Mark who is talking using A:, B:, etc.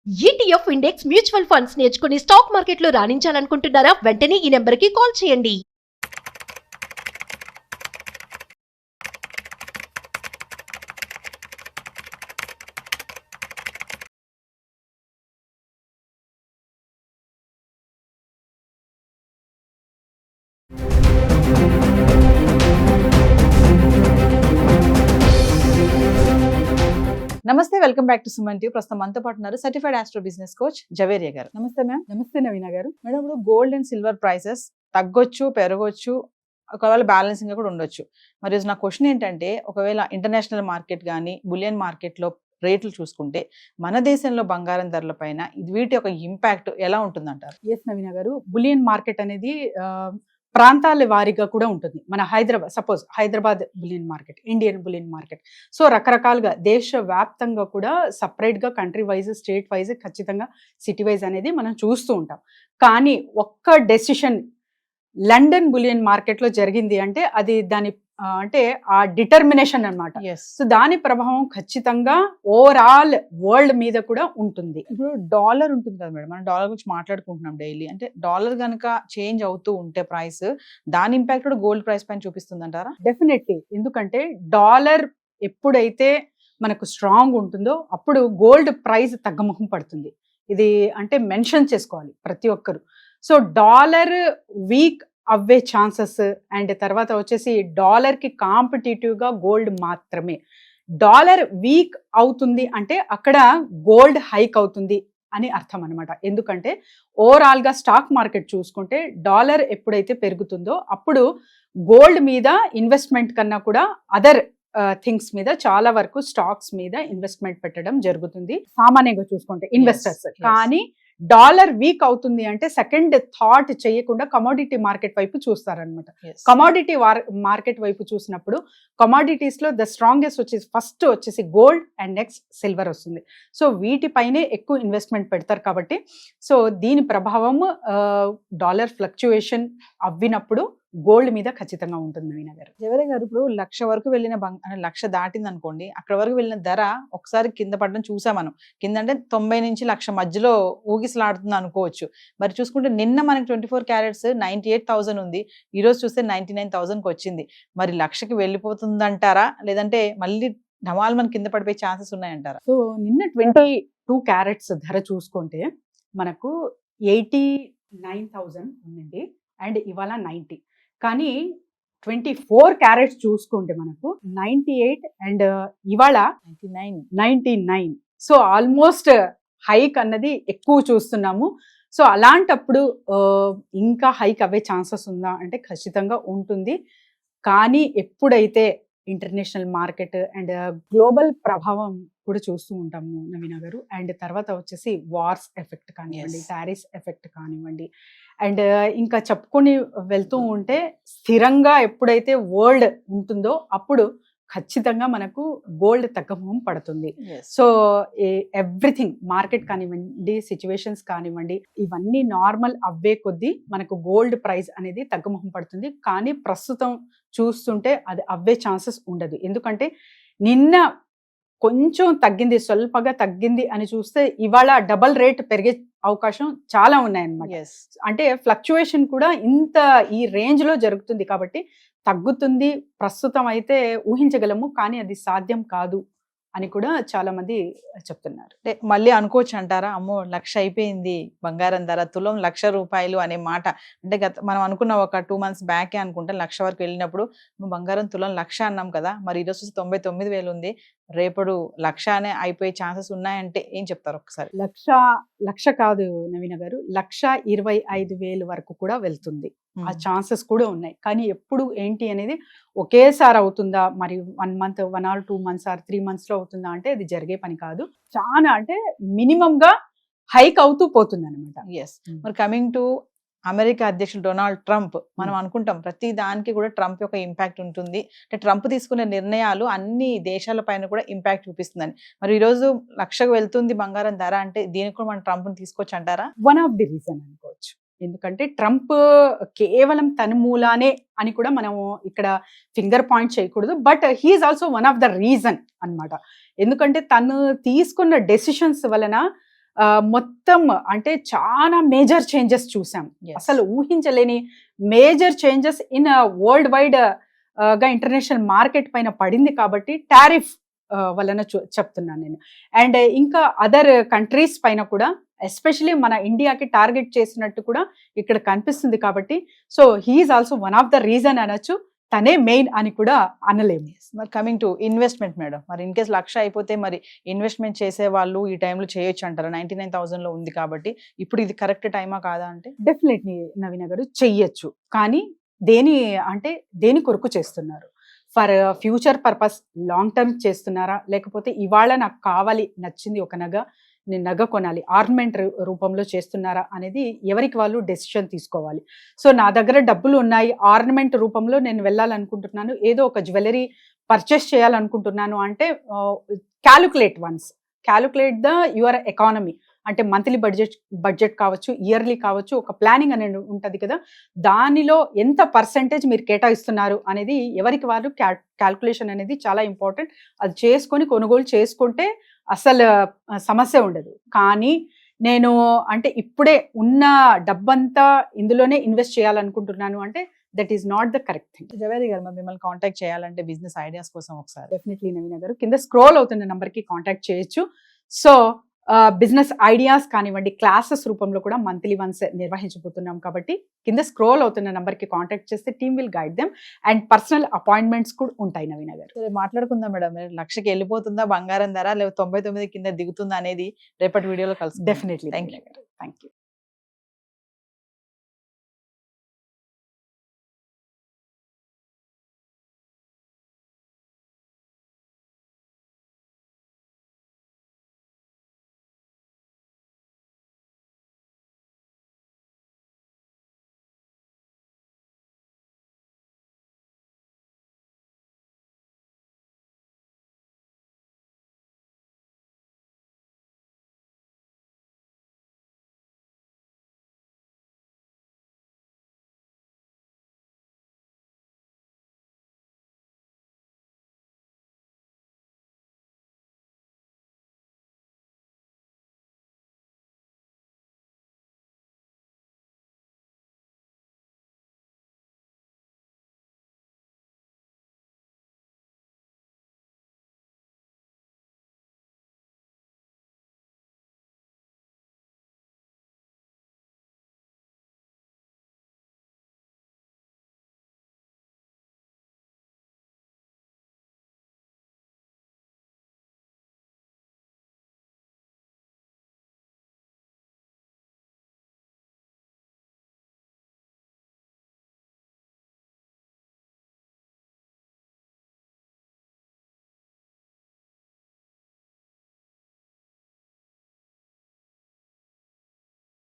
A: ETF index mutual funds నేర్చుకుని stock మార్కెట్లో రాణించాలనుకుంటున్నారా? వెంటనే ఈ నెంబర్కి కాల్ చేయండి.
B: నమస్తే, welcome back to Suman TV. ప్రస్తుతం మనతో పాటు ఉన్నారు certified astro business coach Javeria గారు. నమస్తే మ్యామ్.
C: నమస్తే నవీన గారు.
B: మేడం, ఇప్పుడు గోల్డ్ అండ్ సిల్వర్ ప్రైసెస్ తగ్గొచ్చు, పెరగొచ్చు, ఒకవేళ బ్యాలెన్సింగ్ కూడా ఉండొచ్చు. మరి నా క్వశ్చన్ ఏంటంటే, ఒకవేళ ఇంటర్నేషనల్ మార్కెట్ కానీ బులియన్ మార్కెట్లో రేట్లు చూసుకుంటే మన దేశంలో బంగారం ధరల పైన వీటి యొక్క ఇంపాక్ట్ ఎలా ఉంటుందంటారు?
C: ఎస్ నవీన గారు, బులియన్ మార్కెట్ అనేది ప్రాంతాల వారీగా కూడా ఉంటుంది. మన Hyderabad bullion market, Indian bullion market, so రకరకాలుగా దేశవ్యాప్తంగా కూడా సపరేట్గా కంట్రీ వైజ్, స్టేట్ వైజ్, ఖచ్చితంగా సిటీ వైజ్ అనేది మనం చూస్తూ ఉంటాం. కానీ ఒక్క డెసిషన్ లండన్ బులియన్ మార్కెట్లో జరిగింది అంటే అది దాని అంటే ఆ డిటర్మినేషన్ అన్నమాట. సో దాని ప్రభావం ఖచ్చితంగా ఓవరాల్ వరల్డ్ మీద కూడా ఉంటుంది.
B: ఇప్పుడు డాలర్ ఉంటుంది కదా మేడం, మనం డాలర్ గురించి మాట్లాడుకుంటున్నాం డైలీ. అంటే డాలర్ కనుక చేంజ్ అవుతూ ఉంటే ప్రైస్, దాని ఇంపాక్ట్ కూడా గోల్డ్ ప్రైస్ పైన చూపిస్తుంది అంటారా?
C: డెఫినెట్లీ. ఎందుకంటే డాలర్ ఎప్పుడైతే మనకు స్ట్రాంగ్ ఉంటుందో అప్పుడు గోల్డ్ ప్రైస్ తగ్గముఖం పడుతుంది. ఇది అంటే మెన్షన్ చేసుకోవాలి ప్రతి ఒక్కరు. సో డాలర్ వీక్ అవ్వే ఛాన్సెస్ అండ్ తర్వాత వచ్చేసి డాలర్కి కాంపిటేటివ్గా గోల్డ్ మాత్రమే. డాలర్ వీక్ అవుతుంది అంటే అక్కడ గోల్డ్ హైక్ అవుతుంది అని అర్థం అనమాట. ఎందుకంటే ఓవరాల్గా స్టాక్ మార్కెట్ చూసుకుంటే డాలర్ ఎప్పుడైతే పెరుగుతుందో అప్పుడు గోల్డ్ మీద ఇన్వెస్ట్మెంట్ కన్నా కూడా అదర్ థింగ్స్ మీద చాలా వరకు స్టాక్స్ మీద ఇన్వెస్ట్మెంట్ పెట్టడం జరుగుతుంది సామాన్యంగా చూసుకుంటే ఇన్వెస్టర్స్. కానీ డాలర్ వీక్ అవుతుంది అంటే సెకండ్ థాట్ చేయకుండా కమోడిటీ మార్కెట్ వైపు చూస్తారనమాట. కమోడిటీ మార్కెట్ వైపు చూసినప్పుడు కమోడిటీస్ లో ద స్ట్రాంగెస్ట్ వచ్చేసి ఫస్ట్ వచ్చేసి గోల్డ్ అండ్ నెక్స్ట్ సిల్వర్ వస్తుంది. సో వీటిపైనే ఎక్కువ ఇన్వెస్ట్మెంట్ పెడతారు కాబట్టి సో దీని ప్రభావం డాలర్ ఫ్లక్చుయేషన్ అవ్వినప్పుడు గోల్డ్ మీద ఖచ్చితంగా ఉంటుంది. నవీన గారు,
B: జవేరియా గారు, ఇప్పుడు 1,00,000 వరకు వెళ్ళిన 1,00,000 దాటింది అనుకోండి, అక్కడ వరకు వెళ్ళిన ధర ఒకసారి కింద పడడం చూసాం మనం. కింద అంటే 90 నుంచి 1,00,000 మధ్యలో ఊగిసలాడుతుంది అనుకోవచ్చు. మరి చూసుకుంటే నిన్న మనకి 24 క్యారెట్స్ 98,000 ఉంది, ఈ రోజు చూస్తే 99,000కి వచ్చింది. మరి 1,00,000కి వెళ్ళిపోతుందంటారా, లేదంటే మళ్ళీ ఢమాల్ మన కింద పడిపోయే ఛాన్సెస్ ఉన్నాయంటారా?
C: సో నిన్న 22 క్యారెట్స్ ధర చూసుకుంటే మనకు 89,000 ఉందండి అండ్ ఇవాళ 90. కానీ 24 క్యారెట్స్ చూసుకుంటే మనకు 98 అండ్ ఇవాళ 99. సో ఆల్మోస్ట్ హైక్ అన్నది ఎక్కువ చూస్తున్నాము. సో అలాంటప్పుడు ఇంకా హైక్ అవే ఛాన్సెస్ ఉందా అంటే ఖచ్చితంగా ఉంటుంది. కానీ ఎప్పుడైతే ఇంటర్నేషనల్ మార్కెట్ అండ్ గ్లోబల్ ప్రభావం కూడా చూస్తూ ఉంటాము నవీన గారు. అండ్ తర్వాత వచ్చేసి వార్స్ ఎఫెక్ట్ కానివ్వండి, టారిఫ్ ఎఫెక్ట్ కానివ్వండి, అండ్ ఇంకా చెప్పుకొని వెళ్తూ ఉంటే స్థిరంగా ఎప్పుడైతే వరల్డ్ ఉంటుందో అప్పుడు ఖచ్చితంగా మనకు గోల్డ్ తగ్గముఖం పడుతుంది. సో ఎవ్రీథింగ్ మార్కెట్ కానివ్వండి, సిచ్యువేషన్స్ కానివ్వండి, ఇవన్నీ నార్మల్ అవ్వే కొద్దీ మనకు గోల్డ్ ప్రైస్ అనేది తగ్గముఖం పడుతుంది. కానీ ప్రస్తుతం చూస్తుంటే అది అవ్వే ఛాన్సెస్ ఉండదు. ఎందుకంటే నిన్న కొంచెం తగ్గింది, స్వల్పగా తగ్గింది అని చూస్తే ఇవాళ డబల్ రేట్ పెరిగే అవకాశం చాలా ఉన్నాయన్నమాట. అంటే ఫ్లక్చుయేషన్ కూడా ఇంత ఈ రేంజ్ లో జరుగుతుంది కాబట్టి తగ్గుతుంది ప్రస్తుతం అయితే ఊహించగలము, కానీ అది సాధ్యం కాదు అని కూడా చాలా మంది చెప్తున్నారు.
B: అంటే మళ్ళీ అనుకోవచ్చు అంటారా, అమ్మో 1,00,000 అయిపోయింది బంగారం ధర, తులం 1,00,000 రూపాయలు అనే మాట. అంటే మనం అనుకున్న ఒక 2 months బ్యాకే అనుకుంటే 1,00,000 వరకు వెళ్ళినప్పుడు బంగారం తులం 1,00,000 అన్నాం కదా, మరి ఈరోజు 99,000 ఉంది, రేపడు 1,00,000 అనే అయిపోయే ఛాన్సెస్ ఉన్నాయంటే ఏం చెప్తారు ఒకసారి?
C: 1,00,000 కాదు నవీన గారు, 1,25,000 వరకు కూడా వెళ్తుంది. ఆ ఛాన్సెస్ కూడా ఉన్నాయి. కానీ ఎప్పుడు ఏంటి అనేది ఒకేసారి అవుతుందా, మరి 1 month, 1 or 2 months or 3 months లో అవుతుందా అంటే అది జరిగే పని కాదు. చాలా అంటే మినిమం గా హైక్ అవుతూ పోతుంది అనమాట.
B: మరి కమింగ్ టు అమెరికా అధ్యక్షుడు డొనాల్డ్ ట్రంప్, మనం అనుకుంటాం ప్రతి దానికి కూడా ట్రంప్ యొక్క ఇంపాక్ట్ ఉంటుంది. అంటే ట్రంప్ తీసుకునే నిర్ణయాలు అన్ని దేశాల పైన కూడా ఇంపాక్ట్ చూపిస్తుందని. మరి ఈ రోజు 1,00,000కు వెళ్తుంది బంగారం ధర అంటే దీనికి కూడా మనం ట్రంప్ తీసుకోవచ్చు అంటారా?
C: వన్ ఆఫ్ ది రీజన్ అనుకోవచ్చు. ఎందుకంటే ట్రంప్ కేవలం తన మూలానే అని కూడా మనము ఇక్కడ ఫింగర్ పాయింట్ చేయకూడదు. But he's also one of the reason అన్నమాట. ఎందుకంటే తను తీసుకున్న డెసిషన్స్ వలన మొత్తం అంటే చాలా మేజర్ చేంజెస్ చూసాం.
B: Yes.
C: అసలు ఊహించలేని major changes in world wide గా ఇంటర్నేషనల్ మార్కెట్ పైన పడింది కాబట్టి టారిఫ్ వలన చెప్తున్నాను నేను. అండ్ ఇంకా అదర్ కంట్రీస్ పైన కూడా ఎస్పెషలీ మన ఇండియాకి టార్గెట్ చేసినట్టు కూడా ఇక్కడ కనిపిస్తుంది కాబట్టి so he's also one of the reason అనొచ్చు, తనే మెయిన్ అని కూడా అనలేము.
B: మరి కమింగ్ టు ఇన్వెస్ట్మెంట్ మేడం, మరి ఇన్ కేస్ 1,00,000 అయిపోతే మరి ఇన్వెస్ట్మెంట్ చేసే వాళ్ళు ఈ టైంలో చేయొచ్చు అంటారు. 99,000 లో ఉంది కాబట్టి ఇప్పుడు ఇది కరెక్ట్ టైమా కాదా అంటే?
C: డెఫినెట్లీ నవీన గారు చెయ్యొచ్చు, కానీ దేని కొరకు చేస్తున్నారు? For future purpose long term చేస్తున్నారా, లేకపోతే ఇవాళ నాకు కావాలి నచ్చింది ఒక నగ, నేను నగ కొనాలి ఆర్నమెంట్ రూపంలో చేస్తున్నారా అనేది ఎవరికి వాళ్ళు డెసిషన్ తీసుకోవాలి. సో నా దగ్గర డబ్బులు ఉన్నాయి, ఆర్నమెంట్ రూపంలో నేను వెళ్ళాలనుకుంటున్నాను, ఏదో ఒక జ్యువెలరీ పర్చేస్ చేయాలనుకుంటున్నాను అంటే క్యాలిక్యులేట్ ద యువర్ ఎకానమీ. అంటే మంత్లీ బడ్జెట్ కావచ్చు, ఇయర్లీ కావచ్చు, ఒక ప్లానింగ్ అనేది ఉంటుంది కదా, దానిలో ఎంత పర్సెంటేజ్ మీరు కేటాయిస్తున్నారు అనేది ఎవరికి వాళ్ళు క్యాల్కులేషన్ అనేది చాలా ఇంపార్టెంట్. అది చేసుకొని కొనుగోలు చేసుకుంటే అసలు సమస్య ఉండదు. కానీ నేను అంటే ఇప్పుడే ఉన్న డబ్బంతా ఇందులోనే ఇన్వెస్ట్ చేయాలనుకుంటున్నాను అంటే that is not the correct thing.
B: Zaveri గారు, మరి మిమ్మల్ని కాంటాక్ట్ చేయాలంటే బిజినెస్ ఐడియాస్ కోసం ఒకసారి
C: డెఫినెట్లీ నవీన గారు కింద స్క్రోల్ అవుతున్న నంబర్కి కాంటాక్ట్ చేయొచ్చు. సో బిజినెస్ ఐడియాస్ కానివ్వండి, క్లాసెస్ రూపంలో కూడా మంత్లీ వన్స్ నిర్వహించబోతున్నాం కాబట్టి కింద స్క్రోల్ అవుతున్న నంబర్కి కాంటాక్ట్ చేస్తే team will guide them and personal appointments కూడా ఉంటాయి. నవీన గారు
B: సరే, మాట్లాడుకుందాం మేడం. 1,00,000కి వెళ్ళిపోతుందా బంగారం ధర, లేదా 99 కింద దిగుతుందా అనేది రేపటి వీడియోలో కలుసు.
C: Definitely.
B: Thank you.
C: Thank you.